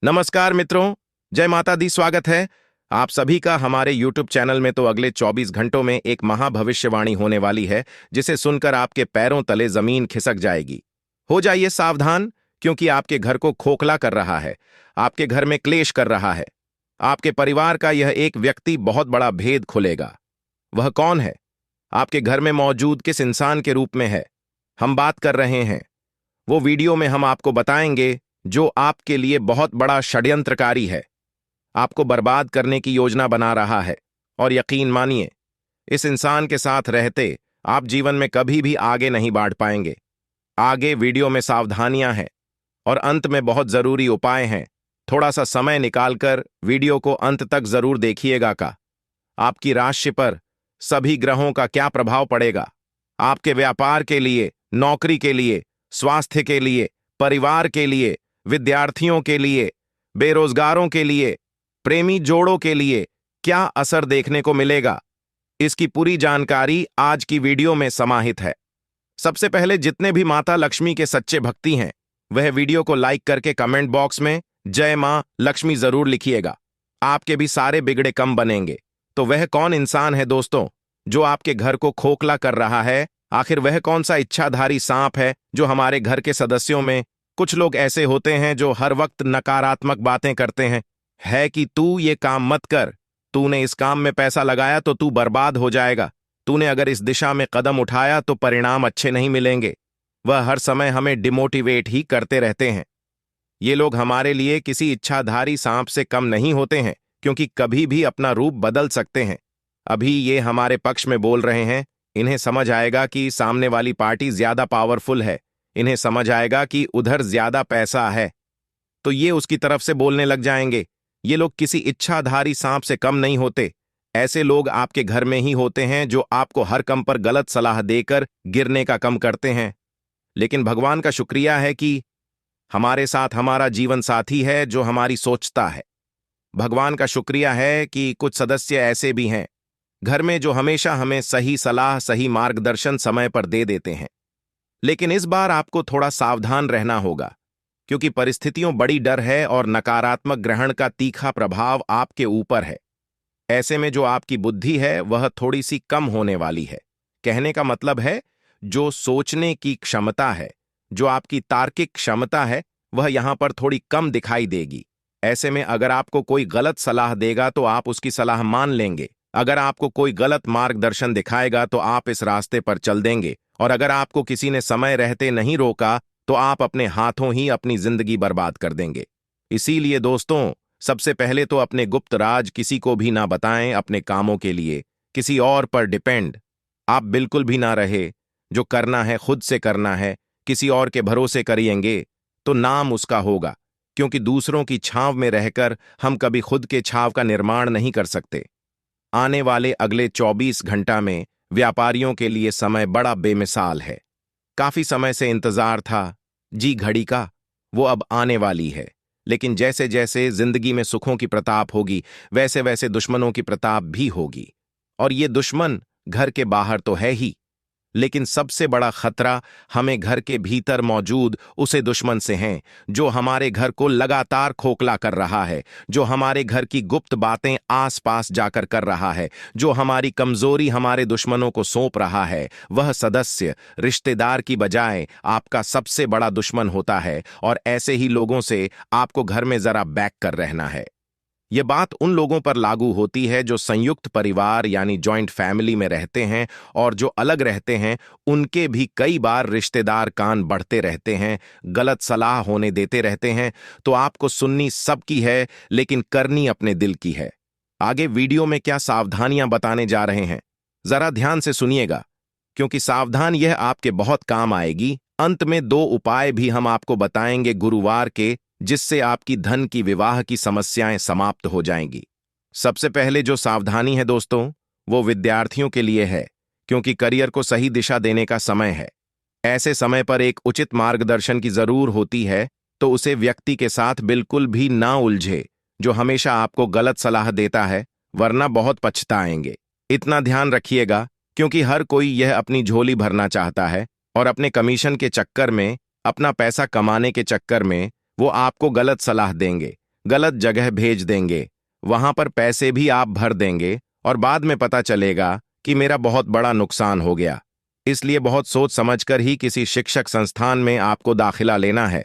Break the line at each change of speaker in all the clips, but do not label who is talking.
नमस्कार मित्रों, जय माता दी। स्वागत है आप सभी का हमारे YouTube चैनल में। तो अगले 24 घंटों में एक महाभविष्यवाणी होने वाली है जिसे सुनकर आपके पैरों तले जमीन खिसक जाएगी। हो जाइए सावधान, क्योंकि आपके घर को खोखला कर रहा है, आपके घर में क्लेश कर रहा है। आपके परिवार का यह एक व्यक्ति बहुत बड़ा भेद खुलेगा। वह कौन है? आपके घर में मौजूद किस इंसान के रूप में है हम बात कर रहे हैं? वो वीडियो में हम आपको बताएंगे जो आपके लिए बहुत बड़ा षड्यंत्रकारी है, आपको बर्बाद करने की योजना बना रहा है। और यकीन मानिए, इस इंसान के साथ रहते आप जीवन में कभी भी आगे नहीं बढ़ पाएंगे। आगे वीडियो में सावधानियां हैं और अंत में बहुत जरूरी उपाय हैं। थोड़ा सा समय निकालकर वीडियो को अंत तक जरूर देखिएगा। का आपकी राशि पर सभी ग्रहों का क्या प्रभाव पड़ेगा, आपके व्यापार के लिए, नौकरी के लिए, स्वास्थ्य के लिए, परिवार के लिए, विद्यार्थियों के लिए, बेरोजगारों के लिए, प्रेमी जोड़ों के लिए क्या असर देखने को मिलेगा, इसकी पूरी जानकारी आज की वीडियो में समाहित है। सबसे पहले जितने भी माता लक्ष्मी के सच्चे भक्ति हैं, वह वीडियो को लाइक करके कमेंट बॉक्स में जय मां लक्ष्मी जरूर लिखिएगा। आपके भी सारे बिगड़े कम बनेंगे। तो वह कौन इंसान है दोस्तों जो आपके घर को खोखला कर रहा है? आखिर वह कौन सा इच्छाधारी सांप है जो हमारे घर के सदस्यों में कुछ लोग ऐसे होते हैं जो हर वक्त नकारात्मक बातें करते हैं, है कि तू ये काम मत कर, तूने इस काम में पैसा लगाया तो तू बर्बाद हो जाएगा, तूने अगर इस दिशा में कदम उठाया तो परिणाम अच्छे नहीं मिलेंगे। वह हर समय हमें डिमोटिवेट ही करते रहते हैं। ये लोग हमारे लिए किसी इच्छाधारी सांप से कम नहीं होते हैं, क्योंकि कभी भी अपना रूप बदल सकते हैं। अभी ये हमारे पक्ष में बोल रहे हैं, इन्हें समझ आएगा कि सामने वाली पार्टी ज्यादा पावरफुल है, इन्हें समझ आएगा कि उधर ज्यादा पैसा है, तो ये उसकी तरफ से बोलने लग जाएंगे। ये लोग किसी इच्छाधारी सांप से कम नहीं होते। ऐसे लोग आपके घर में ही होते हैं जो आपको हर कम पर गलत सलाह देकर गिरने का कम करते हैं। लेकिन भगवान का शुक्रिया है कि हमारे साथ हमारा जीवन साथी है जो हमारी सोचता है। भगवान का शुक्रिया है कि कुछ सदस्य ऐसे भी हैं घर में जो हमेशा हमें सही सलाह, सही मार्गदर्शन समय पर दे देते हैं। लेकिन इस बार आपको थोड़ा सावधान रहना होगा, क्योंकि परिस्थितियों बड़ी डर है और नकारात्मक ग्रहण का तीखा प्रभाव आपके ऊपर है। ऐसे में जो आपकी बुद्धि है वह थोड़ी सी कम होने वाली है। कहने का मतलब है, जो सोचने की क्षमता है, जो आपकी तार्किक क्षमता है, वह यहां पर थोड़ी कम दिखाई देगी। ऐसे में अगर आपको कोई गलत सलाह देगा तो आप उसकी सलाह मान लेंगे। अगर आपको कोई गलत मार्गदर्शन दिखाएगा तो आप इस रास्ते पर चल देंगे। और अगर आपको किसी ने समय रहते नहीं रोका तो आप अपने हाथों ही अपनी जिंदगी बर्बाद कर देंगे। इसीलिए दोस्तों, सबसे पहले तो अपने गुप्त राज किसी को भी ना बताएं। अपने कामों के लिए किसी और पर डिपेंड आप बिल्कुल भी ना रहे। जो करना है खुद से करना है। किसी और के भरोसे करिएंगे तो नाम उसका होगा, क्योंकि दूसरों की छांव में रहकर हम कभी खुद के छांव का निर्माण नहीं कर सकते। आने वाले अगले 24 घंटा में व्यापारियों के लिए समय बड़ा बेमिसाल है। काफी समय से इंतजार था जी घड़ी का, वो अब आने वाली है। लेकिन जैसे जैसे जिंदगी में सुखों की प्रताप होगी, वैसे वैसे दुश्मनों की प्रताप भी होगी। और ये दुश्मन घर के बाहर तो है ही, लेकिन सबसे बड़ा खतरा हमें घर के भीतर मौजूद उसे दुश्मन से है जो हमारे घर को लगातार खोखला कर रहा है, जो हमारे घर की गुप्त बातें आसपास जाकर कर रहा है, जो हमारी कमजोरी हमारे दुश्मनों को सौंप रहा है। वह सदस्य रिश्तेदार की बजाय आपका सबसे बड़ा दुश्मन होता है। और ऐसे ही लोगों से आपको घर में जरा बैक कर रहना है। ये बात उन लोगों पर लागू होती है जो संयुक्त परिवार यानी जॉइंट फैमिली में रहते हैं, और जो अलग रहते हैं उनके भी कई बार रिश्तेदार कान बढ़ते रहते हैं, गलत सलाह होने देते रहते हैं। तो आपको सुननी सबकी है, लेकिन करनी अपने दिल की है। आगे वीडियो में क्या सावधानियां बताने जा रहे हैं, जरा ध्यान से सुनिएगा, क्योंकि सावधान यह आपके बहुत काम आएगी। अंत में 2 उपाय भी हम आपको बताएंगे गुरुवार के, जिससे आपकी धन की, विवाह की समस्याएं समाप्त हो जाएंगी। सबसे पहले जो सावधानी है दोस्तों, वो विद्यार्थियों के लिए है, क्योंकि करियर को सही दिशा देने का समय है। ऐसे समय पर एक उचित मार्गदर्शन की जरूर होती है, तो उसे व्यक्ति के साथ बिल्कुल भी ना उलझे जो हमेशा आपको गलत सलाह देता है, वरना बहुत पछताएंगे। इतना ध्यान रखिएगा, क्योंकि हर कोई यह अपनी झोली भरना चाहता है, और अपने कमीशन के चक्कर में, अपना पैसा कमाने के चक्कर में वो आपको गलत सलाह देंगे। गलत जगह भेज देंगे, वहां पर पैसे भी आप भर देंगे और बाद में पता चलेगा कि मेरा बहुत बड़ा नुकसान हो गया। इसलिए बहुत सोच समझकर ही किसी शिक्षक संस्थान में आपको दाखिला लेना है।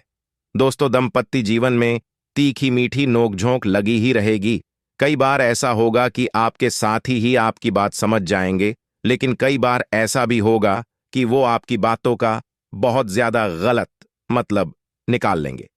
दोस्तों, दंपत्ति जीवन में तीखी मीठी नोकझोंक लगी ही रहेगी। कई बार ऐसा होगा कि आपके साथी ही आपकी बात समझ जाएंगे, लेकिन कई बार ऐसा भी होगा कि वो आपकी बातों का बहुत ज्यादा गलत मतलब निकाल लेंगे।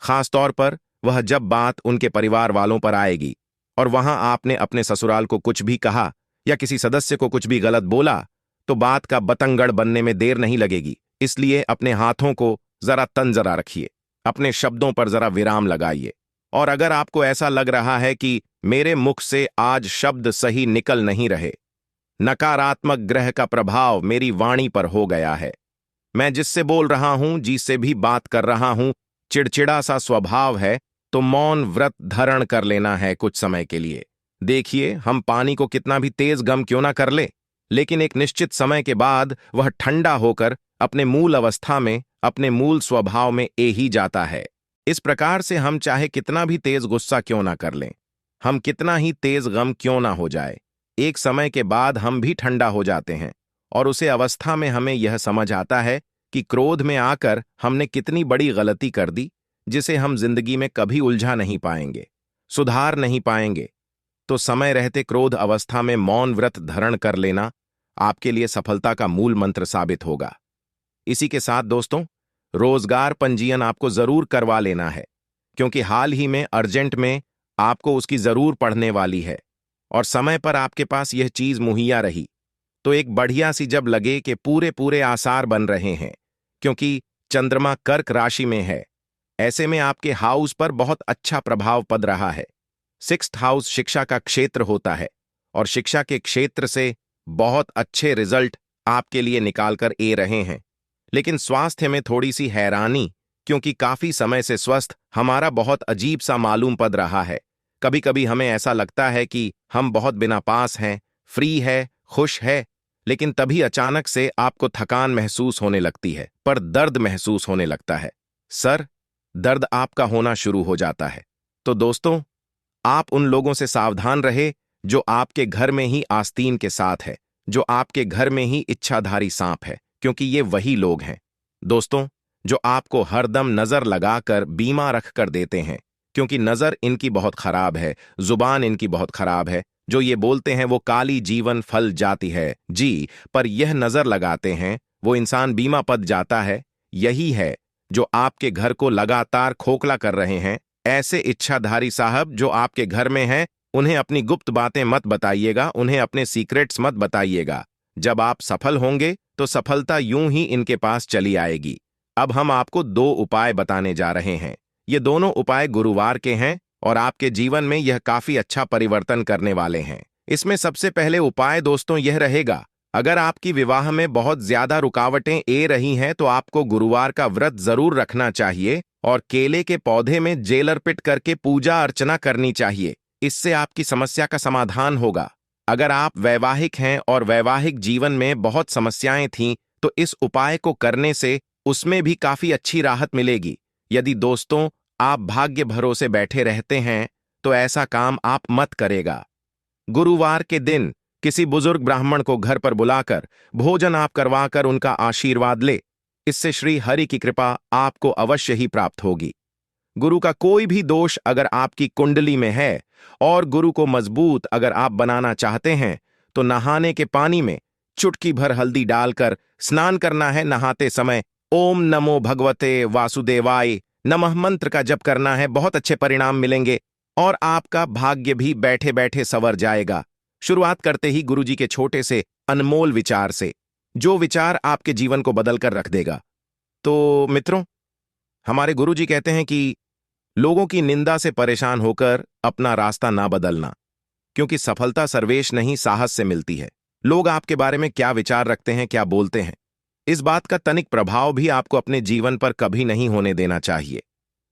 खास तौर पर वह जब बात उनके परिवार वालों पर आएगी और वहां आपने अपने ससुराल को कुछ भी कहा या किसी सदस्य को कुछ भी गलत बोला, तो बात का बतंगड़ बनने में देर नहीं लगेगी। इसलिए अपने हाथों को जरा तंजरा रखिए, अपने शब्दों पर जरा विराम लगाइए। और अगर आपको ऐसा लग रहा है कि मेरे मुख से आज शब्द सही निकल नहीं रहे, नकारात्मक ग्रह का प्रभाव मेरी वाणी पर हो गया है, मैं जिससे बोल रहा हूं, जिससे भी बात कर रहा हूं, चिड़चिड़ा सा स्वभाव है, तो मौन व्रत धारण कर लेना है कुछ समय के लिए। देखिए, हम पानी को कितना भी तेज गर्म क्यों ना कर ले, लेकिन एक निश्चित समय के बाद वह ठंडा होकर अपने मूल अवस्था में, अपने मूल स्वभाव में ही जाता है। इस प्रकार से हम चाहे कितना भी तेज गुस्सा क्यों ना कर लें, हम कितना ही तेज गम क्यों ना हो जाए, एक समय के बाद हम भी ठंडा हो जाते हैं और उसे अवस्था में हमें यह समझ आता है कि क्रोध में आकर हमने कितनी बड़ी गलती कर दी, जिसे हम जिंदगी में कभी उलझा नहीं पाएंगे, सुधार नहीं पाएंगे। तो समय रहते क्रोध अवस्था में मौन व्रत धारण कर लेना आपके लिए सफलता का मूल मंत्र साबित होगा। इसी के साथ दोस्तों, रोजगार पंजीयन आपको जरूर करवा लेना है, क्योंकि हाल ही में अर्जेंट में आपको उसकी जरूर पड़ने वाली है और समय पर आपके पास यह चीज मुहैया रही तो एक बढ़िया सी जब लगे कि पूरे पूरे आसार बन रहे हैं, क्योंकि चंद्रमा कर्क राशि में है। ऐसे में आपके हाउस पर बहुत अच्छा प्रभाव पड़ रहा है। 6th हाउस शिक्षा का क्षेत्र होता है और शिक्षा के क्षेत्र से बहुत अच्छे रिजल्ट आपके लिए निकालकर रहे हैं। लेकिन स्वास्थ्य में थोड़ी सी हैरानी, क्योंकि काफी समय से स्वस्थ हमारा बहुत अजीब सा मालूम पड़ रहा है। कभी कभी हमें ऐसा लगता है कि हम बहुत बिना पास हैं, फ्री है, खुश है, लेकिन तभी अचानक से आपको थकान महसूस होने लगती है, पर दर्द महसूस होने लगता है। सर दर्द आपका होना शुरू हो जाता है। तो दोस्तों, आप उन लोगों से सावधान रहे जो आपके घर में ही आस्तीन के साथ है, जो आपके घर में ही इच्छाधारी सांप है, क्योंकि ये वही लोग हैं दोस्तों जो आपको हरदम नजर लगाकर बीमा रख कर देते हैं, क्योंकि नजर इनकी बहुत खराब है, जुबान इनकी बहुत खराब है। जो ये बोलते हैं वो काली जीवन फल जाती है जी, पर यह नजर लगाते हैं वो इंसान बीमा पद जाता है। यही है जो आपके घर को लगातार खोखला कर रहे हैं। ऐसे इच्छाधारी साहब जो आपके घर में हैं, उन्हें अपनी गुप्त बातें मत बताइएगा, उन्हें अपने सीक्रेट्स मत बताइएगा। जब आप सफल होंगे तो सफलता यूं ही इनके पास चली आएगी। अब हम आपको 2 उपाय बताने जा रहे हैं। ये दोनों उपाय गुरुवार के हैं और आपके जीवन में यह काफी अच्छा परिवर्तन करने वाले हैं। इसमें सबसे पहले उपाय दोस्तों यह रहेगा, अगर आपकी विवाह में बहुत ज्यादा रुकावटें रही हैं तो आपको गुरुवार का व्रत जरूर रखना चाहिए और केले के पौधे में जेल अर्पित करके पूजा अर्चना करनी चाहिए। इससे आपकी समस्या का समाधान होगा। अगर आप वैवाहिक हैं और वैवाहिक जीवन में बहुत समस्याएं थीं, तो इस उपाय को करने से उसमें भी काफी अच्छी राहत मिलेगी। यदि दोस्तों आप भाग्य भरोसे बैठे रहते हैं तो ऐसा काम आप मत करेगा। गुरुवार के दिन किसी बुजुर्ग ब्राह्मण को घर पर बुलाकर भोजन आप करवाकर उनका आशीर्वाद ले। इससे श्री हरि की कृपा आपको अवश्य ही प्राप्त होगी। गुरु का कोई भी दोष अगर आपकी कुंडली में है और गुरु को मजबूत अगर आप बनाना चाहते हैं, तो नहाने के पानी में चुटकी भर हल्दी डालकर स्नान करना है। नहाते समय ओम नमो भगवते वासुदेवाय नमः मंत्र का जप करना है। बहुत अच्छे परिणाम मिलेंगे और आपका भाग्य भी बैठे बैठे संवर जाएगा। शुरुआत करते ही गुरुजी के छोटे से अनमोल विचार से, जो विचार आपके जीवन को बदलकर रख देगा। तो मित्रों, हमारे गुरुजी कहते हैं कि लोगों की निंदा से परेशान होकर अपना रास्ता ना बदलना, क्योंकि सफलता सर्वेश नहीं साहस से मिलती है। लोग आपके बारे में क्या विचार रखते हैं, क्या बोलते हैं, इस बात का तनिक प्रभाव भी आपको अपने जीवन पर कभी नहीं होने देना चाहिए।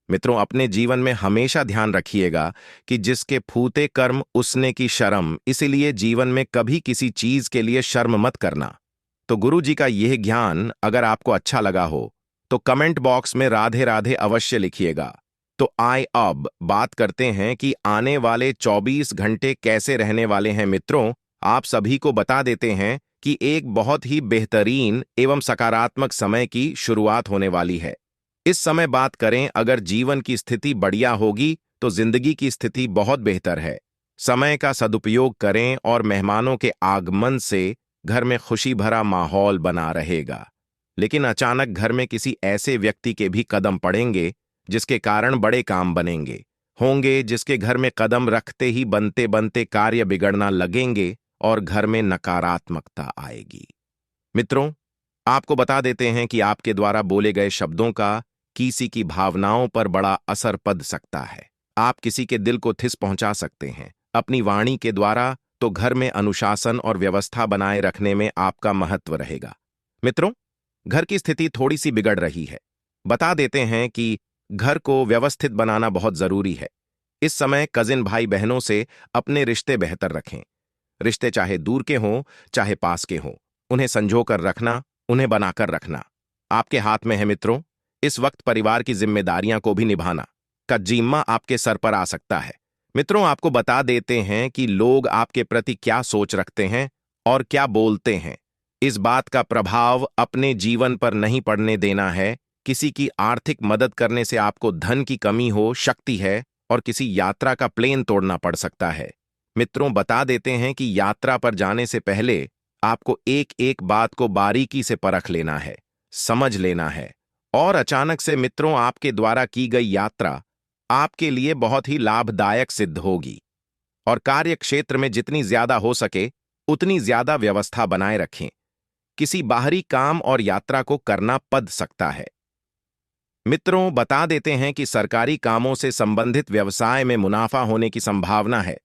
मित्रों, अपने जीवन में हमेशा ध्यान रखिएगा कि जिसके फूटे कर्म उसने की शर्म, इसीलिए जीवन में कभी किसी चीज के लिए शर्म मत करना। तो गुरु जी का यह ज्ञान अगर आपको अच्छा लगा हो तो कमेंट बॉक्स में राधे राधे अवश्य लिखिएगा। तो आइए अब बात करते हैं कि आने वाले 24 घंटे कैसे रहने वाले हैं मित्रों। आप सभी को बता देते हैं कि एक बहुत ही बेहतरीन एवं सकारात्मक समय की शुरुआत होने वाली है। इस समय बात करें, अगर जीवन की स्थिति बढ़िया होगी तो जिंदगी की स्थिति बहुत बेहतर है। समय का सदुपयोग करें और मेहमानों के आगमन से घर में खुशी भरा माहौल बना रहेगा। लेकिन अचानक घर में किसी ऐसे व्यक्ति के भी कदम पड़ेंगे जिसके कारण बड़े काम बनेंगे होंगे, जिसके घर में कदम रखते ही बनते बनते कार्य बिगड़ना लगेंगे और घर में नकारात्मकता आएगी। मित्रों, आपको बता देते हैं कि आपके द्वारा बोले गए शब्दों का किसी की भावनाओं पर बड़ा असर पड़ सकता है। आप किसी के दिल को ठेस पहुंचा सकते हैं अपनी वाणी के द्वारा। तो घर में अनुशासन और व्यवस्था बनाए रखने में आपका महत्व रहेगा। मित्रों, घर की स्थिति थोड़ी सी बिगड़ रही है। बता देते हैं कि घर को व्यवस्थित बनाना बहुत जरूरी है। इस समय कजिन भाई बहनों से अपने रिश्ते बेहतर रखें। रिश्ते चाहे दूर के हों चाहे पास के हों, उन्हें संजोकर रखना, उन्हें बनाकर रखना आपके हाथ में है। मित्रों, इस वक्त परिवार की जिम्मेदारियां को भी निभाना का जिम्मा आपके सर पर आ सकता है। मित्रों, आपको बता देते हैं कि लोग आपके प्रति क्या सोच रखते हैं और क्या बोलते हैं। इस बात का प्रभाव अपने जीवन पर नहीं पड़ने देना है। किसी की आर्थिक मदद करने से आपको धन की कमी हो सकती है और किसी यात्रा का प्लेन तोड़ना पड़ सकता है। मित्रों, बता देते हैं कि यात्रा पर जाने से पहले आपको एक एक बात को बारीकी से परख लेना है, समझ लेना है। और अचानक से मित्रों, आपके द्वारा की गई यात्रा आपके लिए बहुत ही लाभदायक सिद्ध होगी। और कार्य क्षेत्र में जितनी ज्यादा हो सके उतनी ज्यादा व्यवस्था बनाए रखें। किसी बाहरी काम और यात्रा को करना पड़ सकता है। मित्रों, बता देते हैं कि सरकारी कामों से संबंधित व्यवसाय में मुनाफा होने की संभावना है।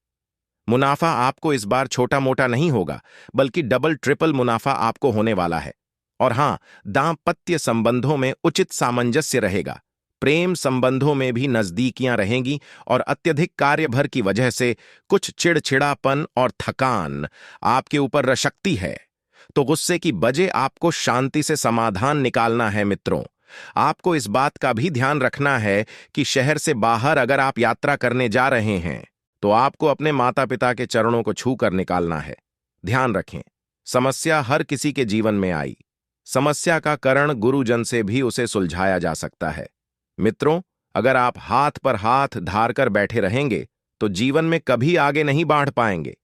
मुनाफा आपको इस बार छोटा मोटा नहीं होगा, बल्कि डबल ट्रिपल मुनाफा आपको होने वाला है। और हां, दांपत्य संबंधों में उचित सामंजस्य रहेगा। प्रेम संबंधों में भी नजदीकियां रहेंगी और अत्यधिक कार्यभर की वजह से कुछ चिड़चिड़ापन और थकान आपके रह सकती है। तो गुस्से की बजाय आपको शांति से समाधान निकालना है। मित्रों, आपको इस बात का भी ध्यान रखना है कि शहर से बाहर अगर आप यात्रा करने जा रहे हैं तो आपको अपने माता पिता के चरणों को छू कर निकालना है। ध्यान रखें, समस्या हर किसी के जीवन में आई। समस्या का कारण गुरुजन से भी उसे सुलझाया जा सकता है। मित्रों, अगर आप हाथ पर हाथ धार कर बैठे रहेंगे तो जीवन में कभी आगे नहीं बढ़ पाएंगे।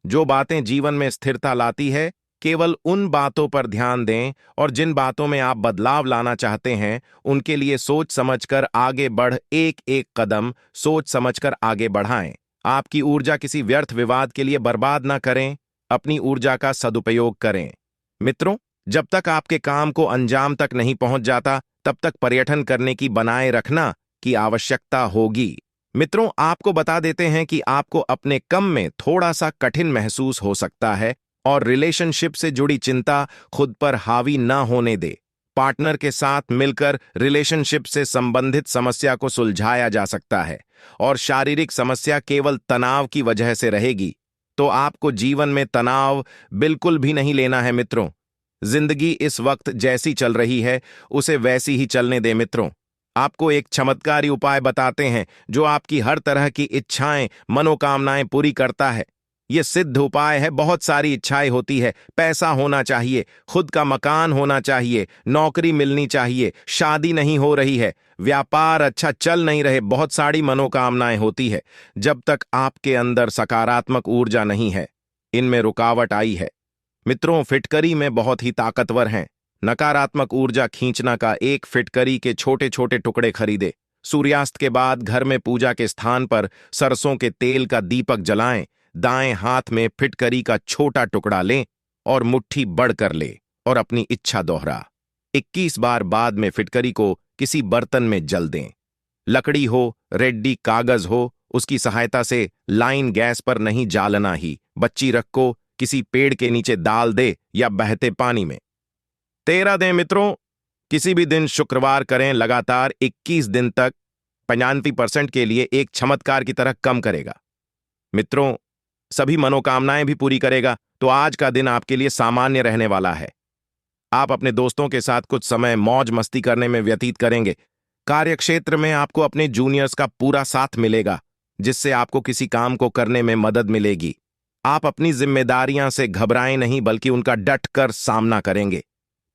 जो बातें जीवन में स्थिरता लाती है, केवल उन बातों पर ध्यान दें और जिन बातों में आप बदलाव लाना चाहते हैं उनके लिए सोच समझकर आगे बढ़ एक एक कदम सोच समझकर आगे बढ़ाएं। आपकी ऊर्जा किसी व्यर्थ विवाद के लिए बर्बाद ना करें, अपनी ऊर्जा का सदुपयोग करें। मित्रों, जब तक आपके काम को अंजाम तक नहीं पहुंच जाता तब तक पर्यटन करने की बनाए रखना की आवश्यकता होगी। मित्रों, आपको बता देते हैं कि आपको अपने कम में थोड़ा सा कठिन महसूस हो सकता है और रिलेशनशिप से जुड़ी चिंता खुद पर हावी ना होने दे। पार्टनर के साथ मिलकर रिलेशनशिप से संबंधित समस्या को सुलझाया जा सकता है और शारीरिक समस्या केवल तनाव की वजह से रहेगी। तो आपको जीवन में तनाव बिल्कुल भी नहीं लेना है। मित्रों, जिंदगी इस वक्त जैसी चल रही है उसे वैसी ही चलने दें। मित्रों, आपको एक चमत्कारी उपाय बताते हैं जो आपकी हर तरह की इच्छाएं, मनोकामनाएं पूरी करता है। यह सिद्ध उपाय है। बहुत सारी इच्छाएं होती है, पैसा होना चाहिए, खुद का मकान होना चाहिए, नौकरी मिलनी चाहिए, शादी नहीं हो रही है, व्यापार अच्छा चल नहीं रहे, बहुत सारी मनोकामनाएं होती है। जब तक आपके अंदर सकारात्मक ऊर्जा नहीं है, इनमें रुकावट आई है। मित्रों, फिटकरी में बहुत ही ताकतवर हैं। नकारात्मक ऊर्जा खींचना का एक फिटकरी के छोटे छोटे टुकड़े खरीदे। सूर्यास्त के बाद घर में पूजा के स्थान पर सरसों के तेल का दीपक जलाएं। दाएं हाथ में फिटकरी का छोटा टुकड़ा लें और मुट्ठी बढ़कर ले और अपनी इच्छा दोहरा। 21 बार बाद में फिटकरी को किसी बर्तन में जल दें। लकड़ी हो, रेड्डी कागज हो, उसकी सहायता से लाइन गैस पर नहीं जालना ही, बच्ची रखो, किसी पेड़ के नीचे डाल दे या बहते पानी में 13 दें। मित्रों, किसी भी दिन शुक्रवार करें, लगातार 21 दिन तक 95% के लिए एक चमत्कार की तरह कम करेगा। मित्रों, सभी मनोकामनाएं भी पूरी करेगा। तो आज का दिन आपके लिए सामान्य रहने वाला है। आप अपने दोस्तों के साथ कुछ समय मौज मस्ती करने में व्यतीत करेंगे। कार्यक्षेत्र में आपको अपने जूनियर्स का पूरा साथ मिलेगा, जिससे आपको किसी काम को करने में मदद मिलेगी। आप अपनी जिम्मेदारियां से घबराएं नहीं, बल्कि उनका डट कर सामना करेंगे।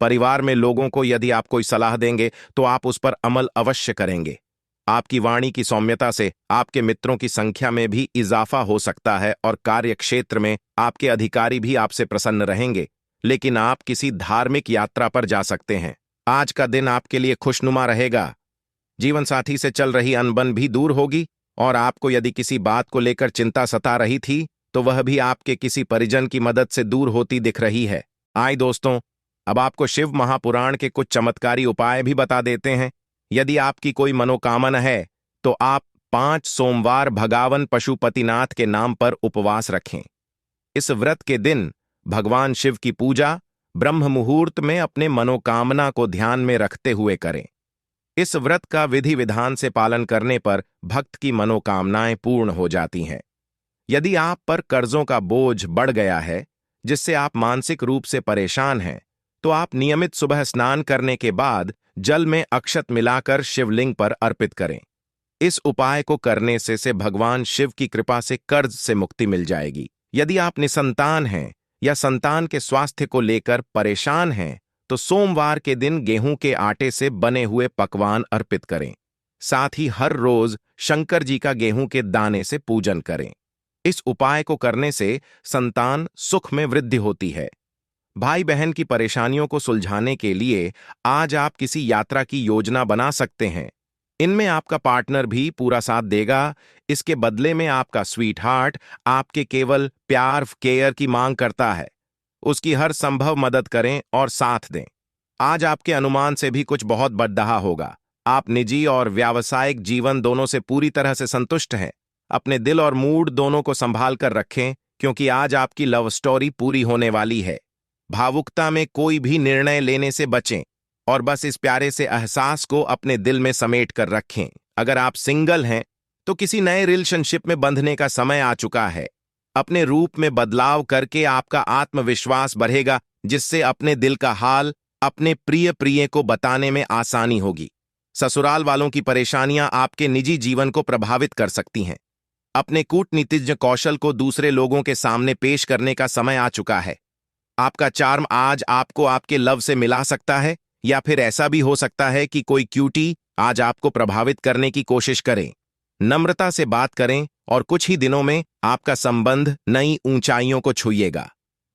परिवार में लोगों को यदि आप कोई सलाह देंगे तो आप उस पर अमल अवश्य करेंगे। आपकी वाणी की सौम्यता से आपके मित्रों की संख्या में भी इजाफा हो सकता है और कार्यक्षेत्र में आपके अधिकारी भी आपसे प्रसन्न रहेंगे। लेकिन आप किसी धार्मिक यात्रा पर जा सकते हैं। आज का दिन आपके लिए खुशनुमा रहेगा। जीवन साथी से चल रही अनबन भी दूर होगी और आपको यदि किसी बात को लेकर चिंता सता रही थी तो वह भी आपके किसी परिजन की मदद से दूर होती दिख रही है। आइए दोस्तों, अब आपको शिव महापुराण के कुछ चमत्कारी उपाय भी बता देते हैं। यदि आपकी कोई मनोकामना है तो आप 5 सोमवार भगवान पशुपतिनाथ के नाम पर उपवास रखें। इस व्रत के दिन भगवान शिव की पूजा ब्रह्म मुहूर्त में अपने मनोकामना को ध्यान में रखते हुए करें। इस व्रत का विधि विधान से पालन करने पर भक्त की मनोकामनाएं पूर्ण हो जाती हैं। यदि आप पर कर्जों का बोझ बढ़ गया है, जिससे आप मानसिक रूप से परेशान हैं, तो आप नियमित सुबह स्नान करने के बाद जल में अक्षत मिलाकर शिवलिंग पर अर्पित करें। इस उपाय को करने से भगवान शिव की कृपा से कर्ज से मुक्ति मिल जाएगी। यदि आप निसंतान हैं या संतान के स्वास्थ्य को लेकर परेशान हैं, तो सोमवार के दिन गेहूं के आटे से बने हुए पकवान अर्पित करें। साथ ही हर रोज शंकर जी का गेहूं के दाने से पूजन करें। इस उपाय को करने से संतान सुख में वृद्धि होती है। भाई बहन की परेशानियों को सुलझाने के लिए आज आप किसी यात्रा की योजना बना सकते हैं। इनमें आपका पार्टनर भी पूरा साथ देगा। इसके बदले में आपका स्वीट हार्ट आपके केवल प्यार केयर की मांग करता है। उसकी हर संभव मदद करें और साथ दें। आज आपके अनुमान से भी कुछ बहुत बददहा होगा। आप निजी और व्यावसायिक जीवन दोनों से पूरी तरह से संतुष्ट हैं। अपने दिल और मूड दोनों को संभाल कर रखें, क्योंकि आज आपकी लव स्टोरी पूरी होने वाली है। भावुकता में कोई भी निर्णय लेने से बचें और बस इस प्यारे से एहसास को अपने दिल में समेट कर रखें। अगर आप सिंगल हैं तो किसी नए रिलेशनशिप में बंधने का समय आ चुका है। अपने रूप में बदलाव करके आपका आत्मविश्वास बढ़ेगा, जिससे अपने दिल का हाल अपने प्रिय को बताने में आसानी होगी। ससुराल वालों की परेशानियां आपके निजी जीवन को प्रभावित कर सकती हैं। अपने कूटनीतिज्ञ कौशल को दूसरे लोगों के सामने पेश करने का समय आ चुका है। आपका चार्म आज आपको आपके लव से मिला सकता है, या फिर ऐसा भी हो सकता है कि कोई क्यूटी आज आपको प्रभावित करने की कोशिश करे। नम्रता से बात करें और कुछ ही दिनों में आपका संबंध नई ऊंचाइयों को छुएगा।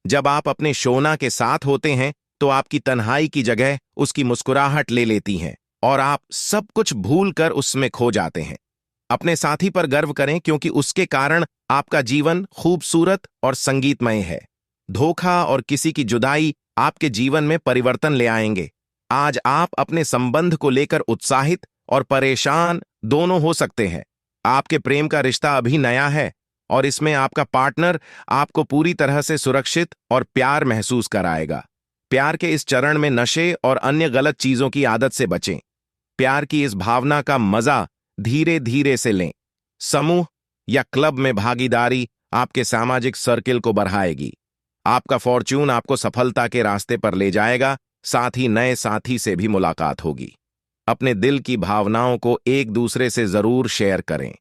जब आप अपने शोना के साथ होते हैं तो आपकी तन्हाई की जगह उसकी मुस्कुराहट ले लेती हैं और आप सब कुछ भूलकर उसमें खो जाते हैं। अपने साथी पर गर्व करें, क्योंकि उसके कारण आपका जीवन खूबसूरत और संगीतमय है। धोखा और किसी की जुदाई आपके जीवन में परिवर्तन ले आएंगे। आज आप अपने संबंध को लेकर उत्साहित और परेशान दोनों हो सकते हैं। आपके प्रेम का रिश्ता अभी नया है और इसमें आपका पार्टनर आपको पूरी तरह से सुरक्षित और प्यार महसूस कराएगा। प्यार के इस चरण में नशे और अन्य गलत चीजों की आदत से बचें। प्यार की इस भावना का मजा धीरे धीरे से लें। समूह या क्लब में भागीदारी आपके सामाजिक सर्किल को बढ़ाएगी। आपका फॉर्च्यून आपको सफलता के रास्ते पर ले जाएगा। साथ ही नए साथी से भी मुलाकात होगी। अपने दिल की भावनाओं को एक दूसरे से जरूर शेयर करें।